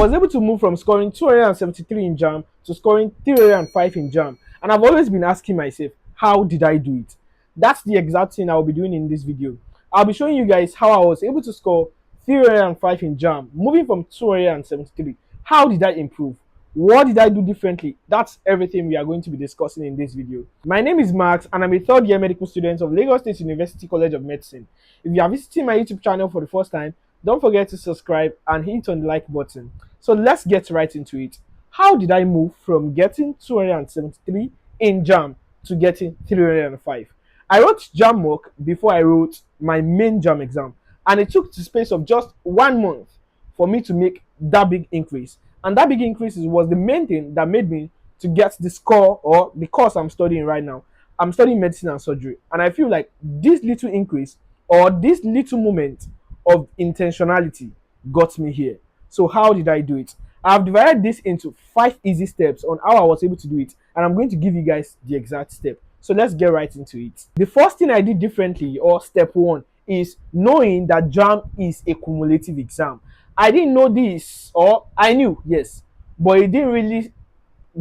was able to move from scoring 273 in Jamb to scoring 305 in Jamb. And I've always been asking myself, how did I do it? That's the exact thing I'll be doing in this video. I'll be showing you guys how I was able to score 305 in Jamb, moving from 273. How did I improve? What did I do differently? That's everything we are going to be discussing in this video. My name is Max and I'm a third year medical student of Lagos State University College of Medicine. If you are visiting my YouTube channel for the first time, don't forget to subscribe and hit on the like button. So let's get right into it. How did I move from getting 273 in Jamb to getting 305? I wrote Jamb mock before I wrote my main Jamb exam, and it took the space of just 1 month for me to make that big increase. And that big increase was the main thing that made me to get the score or the course I'm studying right now. I'm studying medicine and surgery, and I feel like this little increase or this little moment of intentionality got me here. So how did I do it? I've divided this into 5 easy steps on how I was able to do it, and I'm going to give you guys the exact step. So let's get right into it. The first thing I did differently, or step 1, is knowing that Jamb is a cumulative exam. I didn't know this, or I knew, yes, but it didn't really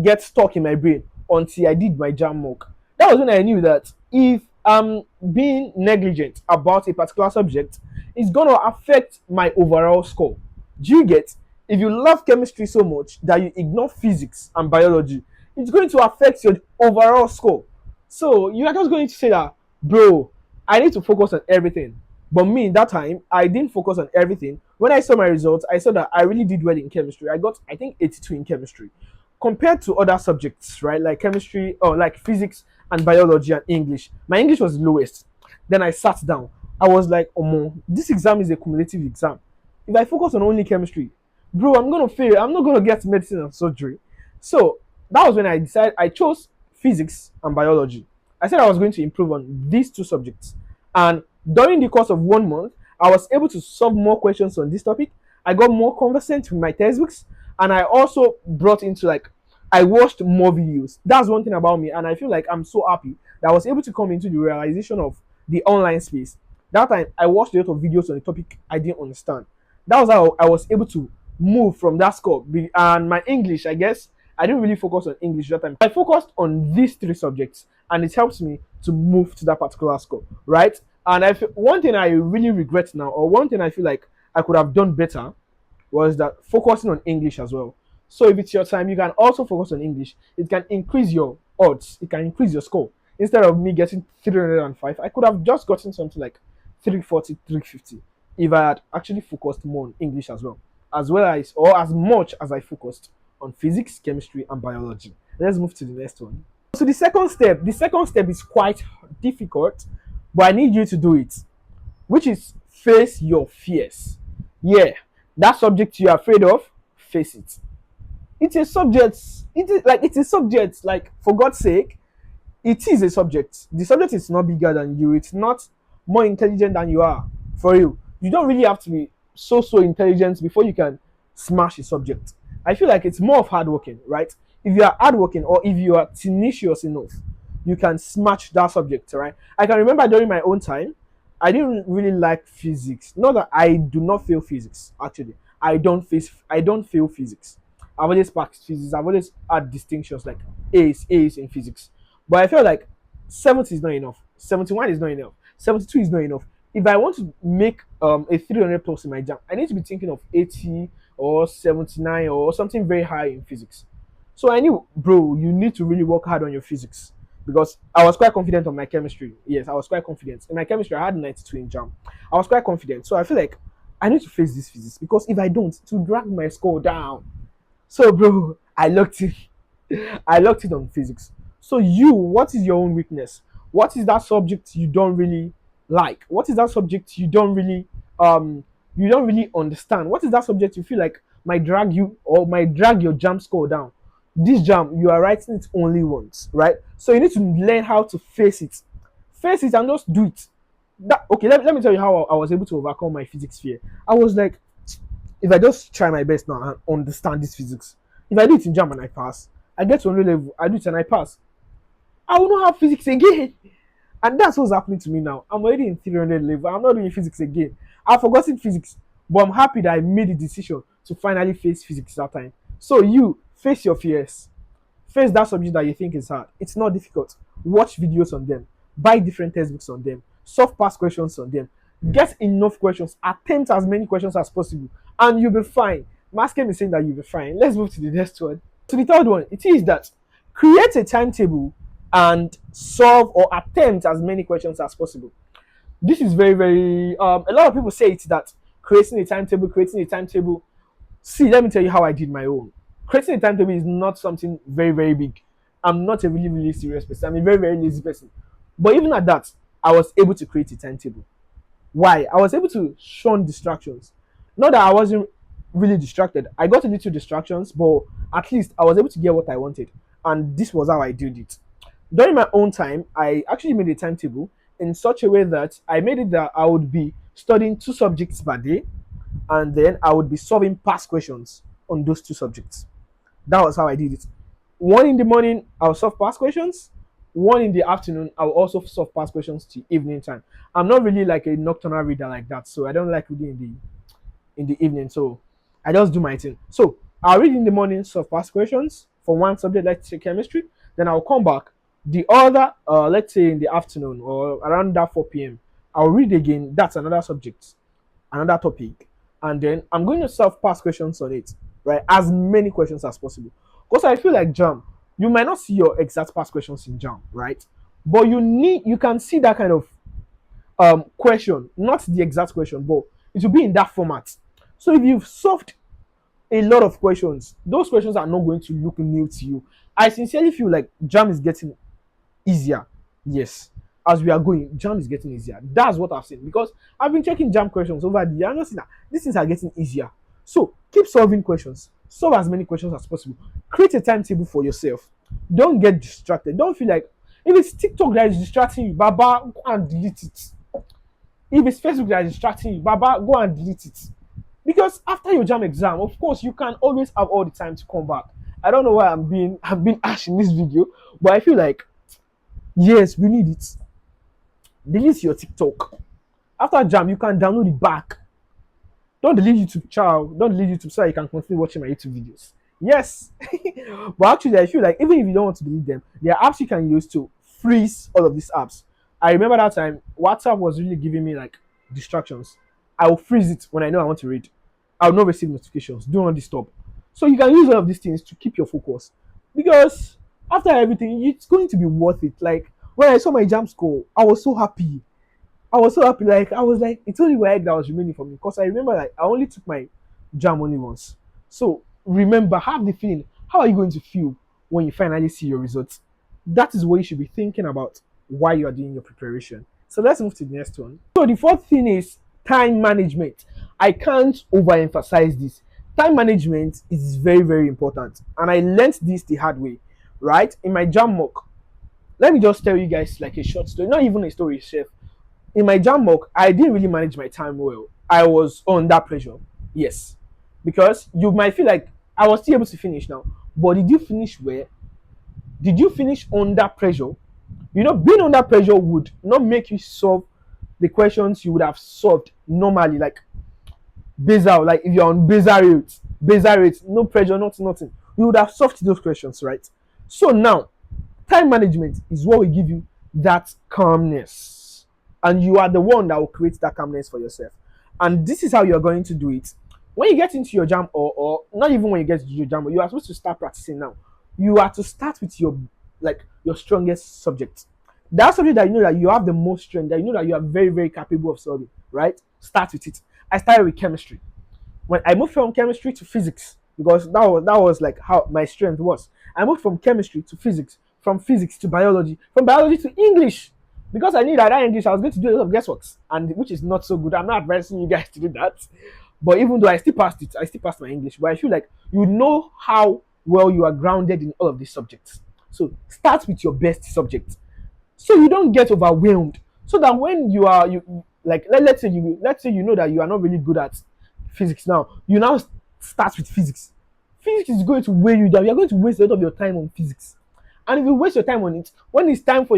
get stuck in my brain until I did my Jamb mock. That was when I knew that if I'm being negligent about a particular subject, it's going to affect my overall score. Do you get? If you love chemistry so much that you ignore physics and biology, it's going to affect your overall score. So you are just going to say that, bro, I need to focus on everything. But me, that time, I didn't focus on everything. When I saw my results, I saw that I really did well in chemistry. I got, I think, 82 in chemistry. Compared to other subjects, right, like chemistry or like physics and biology and English, my English was the lowest. Then I sat down. I was like, oh, this exam is a cumulative exam. If I focus on only chemistry, bro, I'm going to fail. I'm not going to get medicine and surgery. So that was when I decided I chose physics and biology. I said I was going to improve on these 2 subjects. And during the course of 1 month, I was able to solve more questions on this topic. I got more conversant with my textbooks, and I also brought into I watched more videos. That's one thing about me, and I feel like I'm so happy that I was able to come into the realization of the online space. That time, I watched a lot of videos on the topic I didn't understand. That was how I was able to move from that score. And my English, I guess, I didn't really focus on English that time. I focused on these 3 subjects, and it helps me to move to that particular score, right? And one thing I really regret now, or one thing I feel like I could have done better, was that focusing on English as well. So if it's your time, you can also focus on English. It can increase your odds. It can increase your score. Instead of me getting 305, I could have just gotten something like 340, 350 if I had actually focused more on English as well as or as much as I focused on physics, chemistry, and biology. Let's move to the next one. So the second step is quite difficult, but I need you to do it, which is face your fears. Yeah, that subject you're afraid of, face it. It's a subject. It's a subject. Like, for God's sake, it is a subject. The subject is not bigger than you. It's not more intelligent than you are. For you, you don't really have to be so intelligent before you can smash a subject. I feel like it's more of hard working, right? If you are hardworking or if you are tenacious enough, you can smash that subject, right? I can remember during my own time, I didn't really like physics. Not that I do not fail physics, actually. I don't fail physics. I've always passed physics. I've always had distinctions like A's in physics. But I felt like 70 is not enough. 71 is not enough. 72 is not enough. If I want to make a 300 plus in my Jamb, I need to be thinking of 80 or 79 or something very high in physics. So I knew, bro, you need to really work hard on your physics, because I was quite confident on my chemistry. Yes, I was quite confident. In my chemistry, I had 92 in Jamb. I was quite confident. So I feel like I need to face this physics, because if I don't, it will drag my score down. So, bro, I locked it. I locked it on physics. So what is your own weakness? What is that subject you don't really like? What is that subject you don't really understand? What is that subject you feel like might drag you or might drag your Jamb score down? This Jamb, you are writing it only once, right? So you need to learn how to face it. Face it and just do it. Okay, let me tell you how I was able to overcome my physics fear. I was like, if I just try my best now and understand this physics, if I do it in Jamb and I pass, I get to 100 level, I do it and I pass, I will not have physics again. And that's what's happening to me now. I'm already in 300 level. I'm not doing physics again. I've forgotten physics, but I'm happy that I made the decision to finally face physics that time. So you face your fears. Face that subject that you think is hard. It's not difficult. Watch videos on them. Buy different textbooks on them. Solve past questions on them. Get enough questions. Attempt as many questions as possible. And you'll be fine. Maskem is saying that you'll be fine. Let's move to the next one. To the third one, it is that create a timetable and solve or attempt as many questions as possible. This is very, very, a lot of people say it's that creating a timetable. See, let me tell you how I did my own. Creating a timetable is not something very, very big. I'm not a really, really serious person. I'm a very, very lazy person. But even at that, I was able to create a timetable. Why? I was able to shun distractions. Not that I wasn't really distracted. I got a little distractions, but at least I was able to get what I wanted. And this was how I did it. During my own time, I actually made a timetable in such a way that I made it that I would be studying 2 subjects per day, and then I would be solving past questions on those 2 subjects. That was how I did it. One in the morning, I'll solve past questions. One in the afternoon, I'll also solve past questions till evening time. I'm not really like a nocturnal reader like that, so I don't like reading in the evening. So I just do my thing. So I'll read in the morning, solve past questions for one subject, let's say chemistry. Then I'll come back. The other, let's say in the afternoon or around that 4 p.m., I'll read again. That's another subject, another topic, and then I'm going to solve past questions on it, right? As many questions as possible. Because I feel like Jamb, you might not see your exact past questions in Jamb, right? But you can see that kind of question, not the exact question, but it will be in that format. So if you've solved a lot of questions, those questions are not going to look new to you. I sincerely feel like Jamb is getting easier. Yes, as we are going, Jamb is getting easier. That's what I've seen, because I've been checking Jamb questions over the year. I'm not seeing that these things are getting easier. So keep solving questions. Solve as many questions as possible. Create a timetable for yourself. Don't get distracted. Don't feel like if it's TikTok that is distracting you, Baba, go and delete it. If it's Facebook that is distracting you, Baba, go and delete it. Because after your Jamb exam, of course, you can always have all the time to come back. I don't know why I'm being harsh in this video, but I feel like yes, we need it. Delete your TikTok. After Jamb, you can download it back. Don't delete YouTube, child. Don't delete YouTube so you can continue watching my YouTube videos. Yes. But actually, I feel like even if you don't want to delete them, there are apps you can use to freeze all of these apps. I remember that time WhatsApp was really giving me like distractions. I will freeze it when I know I want to read. I will not receive notifications. Do not disturb. So you can use all of these things to keep your focus. Because after everything, it's going to be worth it. Like when I saw my Jamb score, I was so happy. Like I was like, it's only WAEC that was remaining for me, because I remember like I only took my Jamb only once. So remember, have the feeling. How are you going to feel when you finally see your results? That is what you should be thinking about while you are doing your preparation. So let's move to the next one. So the fourth thing is time management. I can't overemphasize this. Time management is very, very important, and I learned this the hard way. Right in my Jamb mock, let me just tell you guys like a short story, not even a story, chef. In my Jamb mock, I didn't really manage my time well. I was under pressure. Yes. Because you might feel like I was still able to finish now. But did you finish where? Did you finish under pressure? You know, being under pressure would not make you solve the questions you would have solved normally, like basal, like if you're on basal rates, no pressure, nothing. You would have solved those questions, right? So now, time management is what will give you that calmness, and you are the one that will create that calmness for yourself. And this is how you're going to do it. When you get into your Jamb, or not even when you get to your Jamb, you are supposed to start practicing now. You are to start with your strongest subject. That subject that you know that you have the most strength, that you know that you are very, very capable of solving, right? Start with it. I started with chemistry. When I moved from chemistry to physics, because that was like how my strength was. I moved from chemistry to physics, from physics to biology, from biology to English. Because I knew that English, I was going to do a lot of guessworks, and which is not so good. I'm not advising you guys to do that. But even though I still passed it, I still passed my English. But I feel like you know how well you are grounded in all of these subjects. So start with your best subject, so you don't get overwhelmed. So that when you are you like let's say you know that you are not really good at physics now. You now start with physics. Physics is going to weigh you down. You are going to waste a lot of your time on physics. And if you waste your time on it, when it's time for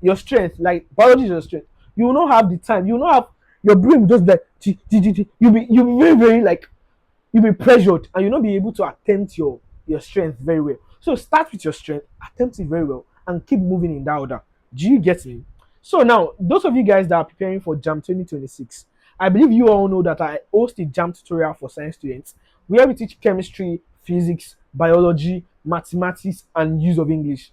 your strength, like biology is your strength, you will not have the time. You will not have your brain just like you'll be very, very like you'll be pressured and you'll not be able to attempt your strength very well. So start with your strength, attempt it very well, and keep moving in that order. Do you get me? So now, those of you guys that are preparing for Jamb 2026, I believe you all know that I host a Jamb tutorial for science students where we teach chemistry, physics, biology, mathematics, and use of English.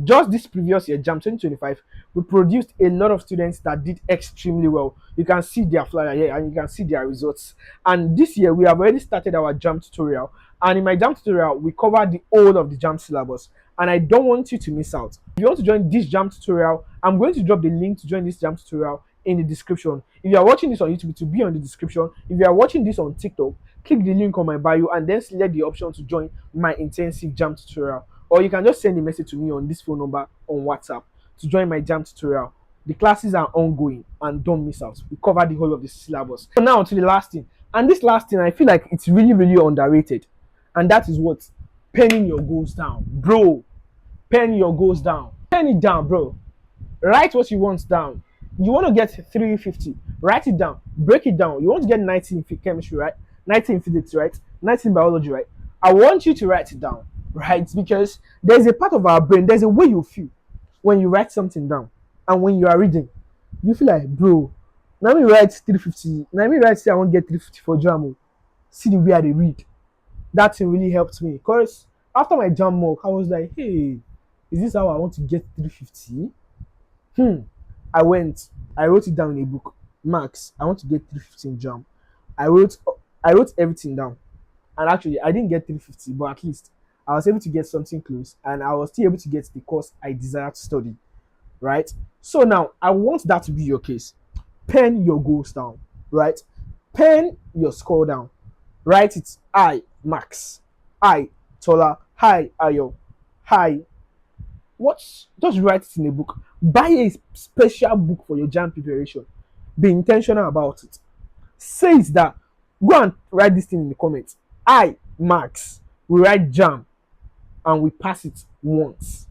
Just this previous year, Jamb 2025, we produced a lot of students that did extremely well. You can see their flyer here and you can see their results. And this year, we have already started our Jamb tutorial. And in my Jamb tutorial, we cover the whole of the Jamb syllabus. And I don't want you to miss out. If you want to join this Jamb tutorial, I'm going to drop the link to join this Jamb tutorial in the description. If you are watching this on YouTube, it will be on the description. If you are watching this on TikTok, click the link on my bio and then select the option to join my intensive Jamb tutorial. Or you can just send a message to me on this phone number on WhatsApp to join my Jamb tutorial. The classes are ongoing and don't miss out. We cover the whole of the syllabus. So now to the last thing. And this last thing, I feel like it's really, really underrated. And that is what? Penning your goals down. Bro, pen your goals down. Pen it down, bro. Write what you want down. You want to get 350. Write it down. Break it down. You want to get 90 in chemistry, right? 90 in physics, right? 90 in biology, right? I want you to write it down, right? Because there's a part of our brain, there's a way you feel when you write something down. And when you are reading, you feel like, bro, now me write 350. Now me write say I want to get 350 for Jamb. See the way I read. That thing really helped me. Because after my Jamb mock, I was like, hey, is this how I want to get 350? I wrote it down in a book. Max, I want to get 350 in Jamb. I wrote everything down. And actually, I didn't get 350, but at least I was able to get something close, and I was still able to get the course I desired to study. Right? So now, I want that to be your case. Pen your goals down. Right? Pen your score down. Write it. I, Max. I, Tola. Hi, Ayo. Hi. Just write it in a book. Buy a special book for your Jamb preparation. Be intentional about it. Say it that. Go and write this thing in the comments. I, Max, we write Jamb and we pass it once.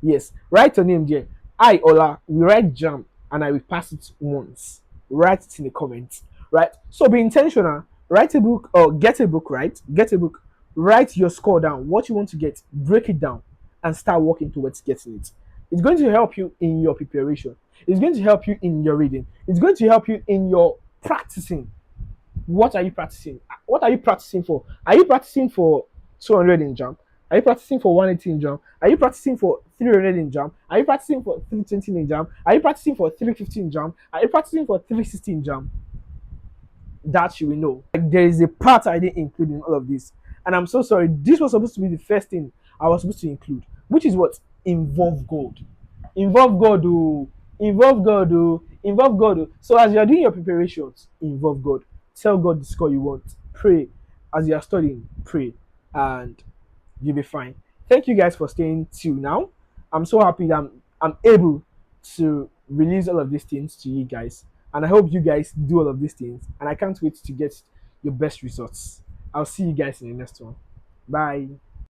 Yes, write your name there. I, Ola, we write Jamb and I will pass it once. Write it in the comments. Right? So be intentional. Write a book or get a book, right? Get a book. Write your score down. What you want to get. Break it down and start working towards getting it. It's going to help you in your preparation. It's going to help you in your reading. It's going to help you in your practicing. What are you practicing? What are you practicing for? Are you practicing for 200 in Jamb? Are you practicing for 180 in Jamb? Are you practicing for 300 in Jamb? Are you practicing for 320 in Jamb? Are you practicing for 350 in Jamb? Are you practicing for 360 in Jamb? That you will know. Like, there is a part I didn't include in all of this. And I'm so sorry. This was supposed to be the first thing I was supposed to include, which is what? Involve God. Involve God, oh. Involve God, oh. Involve God, oh. So as you are doing your preparations, involve God. Tell God the score you want. Pray. As you are studying, pray. And you'll be fine. Thank you guys for staying till now. I'm so happy that I'm able to release all of these things to you guys. And I hope you guys do all of these things. And I can't wait to get your best results. I'll see you guys in the next one. Bye.